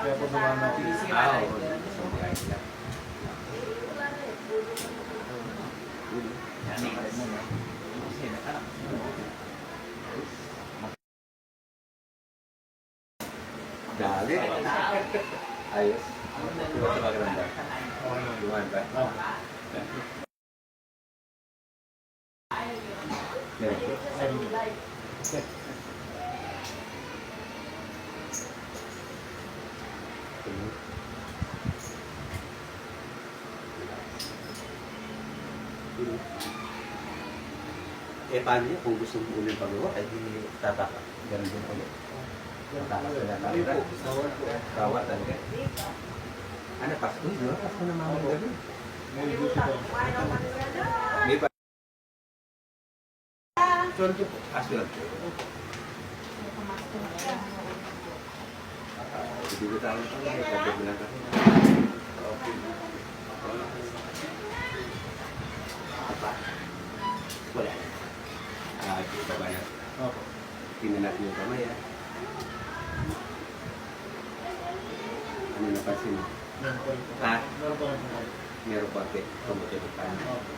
Kaya po sumama ako. Oo. Isang biyahe sila. Dali. Ayos. Diba sa maganda? Lumahan ba? Eh, paano niya? Kung gusto mo ulit pagawa, ay di tataka. Ganun din ulit. Tataka sila talaga. Bawat talaga. Ano, Pasko? Di ba? Pasko na mga gabi. May duty po. May ba? 12 po. Aswell. Ibigay tayo ito. May pagkabi lang kasi. Okay. Apa? Wala. Kita ba yan? Opo. Tingnan natin yung kamay, ah. Ano napansin mo? Meron po rin po. Ha? Meron po rin po. Meron pa ate. Tumbuti ko pa. Opo.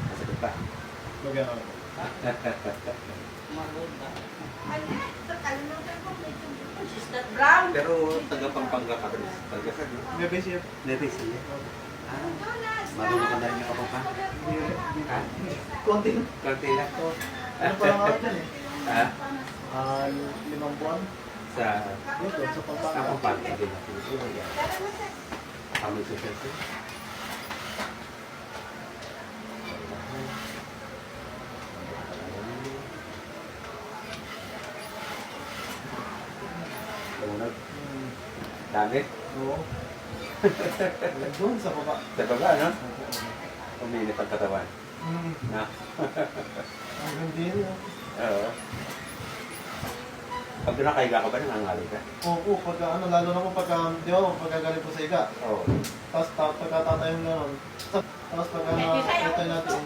Masakit pa. Bagyan ako po. Sister Brown. Pero taga Pampanga ka rin. Taga saan, no? May base yun. Neves, hindi. Ah, marunong ka na rin yung kapapa. Ha? Konti na. Kante lang. Ano pa lang ako dyan eh? Ha? 5 buwan. Sa... Dito, sa Sa Pampanga. Pampanga din natin. Kami sa Chelsea. Tunag. Dami. Oo. Doon sa baba. Sa baba, no? Uminit ang katawan. Na? Ang hindi yun. Oo. Pag nakahiga ka ba, nangangalit ka? Oo, pagka ano, lalo na po pagka, di ba, pagka galing po sa higa. Oo. Tapos pagka tatay mo gano'n. Tapos pagka ito natin,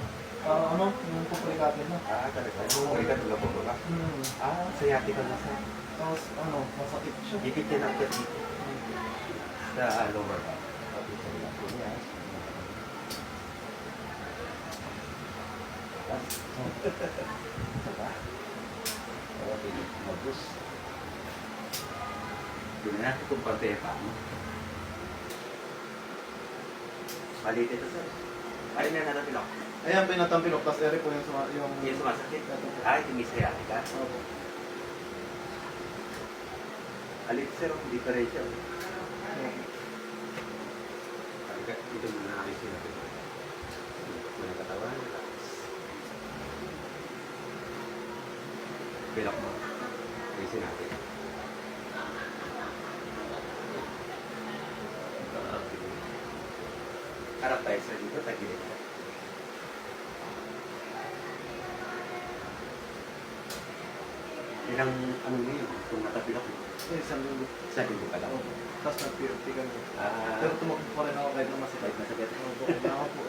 parang ano, yung pupulikatin na. Ah, talaga. Huwag ka tulad po ba? Ah, sayati ka na sa... Tapos ano, masakit siya. Dikit yan ang dikit. Sa lower back. Okay, sa left ko niya. Saka. Okay, mag-bus. Tingnan natin kung pantay pa mo. Malit ito, sir. Ay, may hanapin ako. Ayan, pinatampilok. Tapos eri po yung Yung sumasakit. Ay, tumisayati ka. Opo. Alit, sir, hindi pa rin siya. Dito muna ayusin natin. Muna katawan. Bilak mo. Ayusin natin. Harap tayo sa dito, tagilid. Ilang ano mo yun, kung nakabilak mo? Eh, isang linggo. Sa linggo ka lang. Opo. Tapos nag-PRT kami. Ah, Pero tumakbo pa rin ako kahit na masakit. kahit masakit. Opo, kailangan po.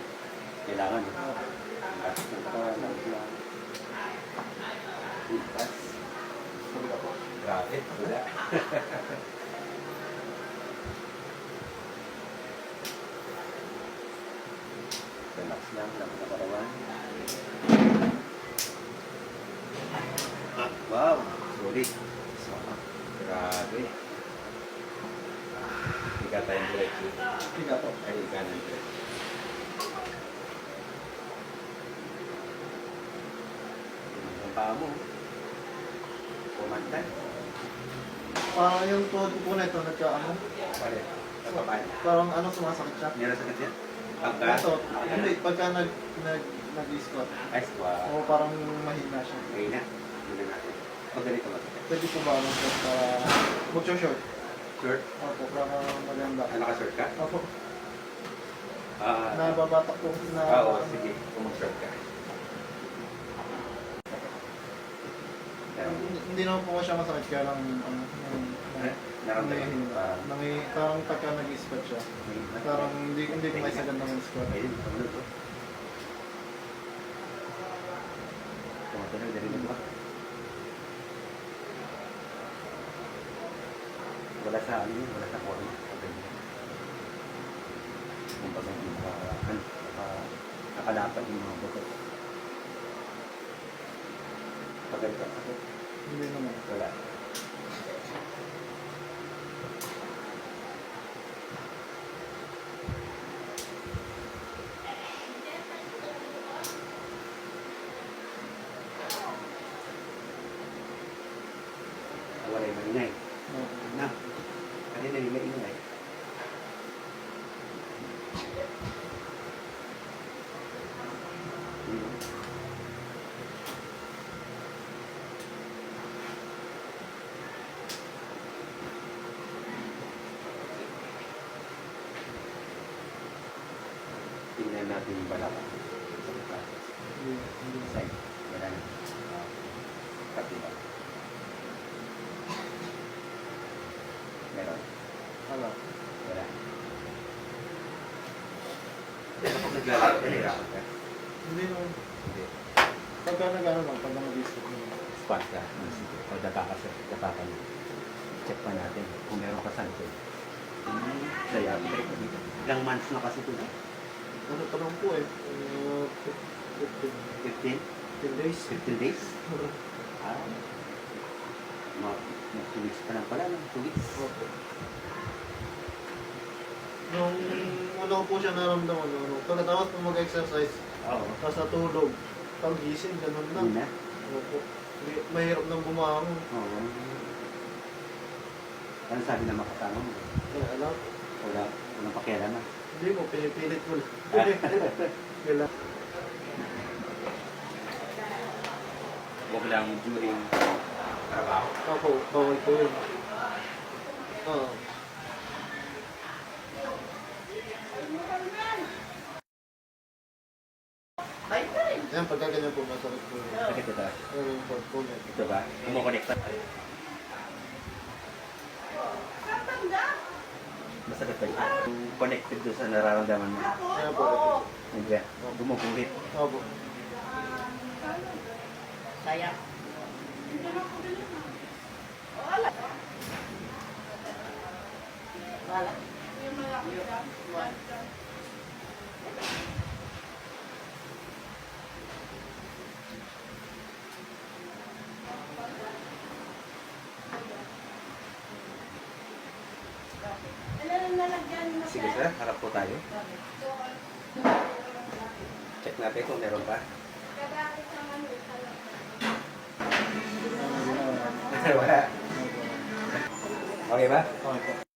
Kailangan. Opo. At nagpa-lang. Ipas. Sabi ka po. Grabe. Wala. Relax lang. Laman na karawan. Wow. Sorry. Grabe. Ika tayong diretso. Higa po. Ay, ika ng diretso. Ang paa mo. Pumantay. Yung tuhod ko po na ito, nagka-ano, Pare. Kapapaan. parang ano, sumasakit siya. Meron sakit yan? Pagka? Ito, hindi, pagka nag-squat. Ay, wow. O parang mahina siya. Okay na. Hindi natin. Pag ganito masakit. Pwede po ba para mag-short? Short? Opo, para maganda. Ah, naka-short ka? Opo, Ah, nababatak po na... oo, sige. Kung mag-short ka. Yan. Hindi naman po siya masakit, kaya lang, Naramdaman mo pa. parang pagka nag-squat siya. Parang hindi ko may sagad ng squat. Ayun, kamulo to. Tumatalo, dari na wala sa ano yun, wala sa corner. Kung baga hindi nakalapan yung mga buto. Paganda ako. Hindi naman. Wala. Wala yung maingay. Na. Kanina yung maingay. Tingnan natin yung balak. Side. Wala na. Kapila. Meron. Wala. Wala. Kapag naglalaro, nahirapan ka. Hindi naman. Hindi. Pagka nag-ano lang, pag nag-disco naman. Squat ka. Pag nagkakasan, check pa natin kung meron ka sunset. Kaya, ilang months na kasi ito na? Ano pa lang po eh. 15? 15 days. 15 days? Ah. Mga 2 weeks pa lang pala, no? 2 weeks. Opo. Nung ano ko po siya naramdaman, pagkatapos po mag-exercise, Oo. tapos natulog, pag gising, ganun lang. Hindi na? Opo. Mahirap nang bumangon. Oo. Ano sabi na makasama mo? Kaya alam, Walang pakialaman. hindi ko, pinipilit ko lang. Kailangan. Huwag lang during trabaho. Ako, bawal po yun. Oo. Yan, pagka ganyan po, masakit po yun. Bakit ito? Ano yung port po niya. Ito ba? Kumukonekta. Masakit ba ito? Connected doon sa nararamdaman mo. Kaya po, Hindi. Gumugulit. opo. Saya. Wala. Sige sir, harap po tayo. Check natin kung meron pa. Wala. Okay ba? Okay po.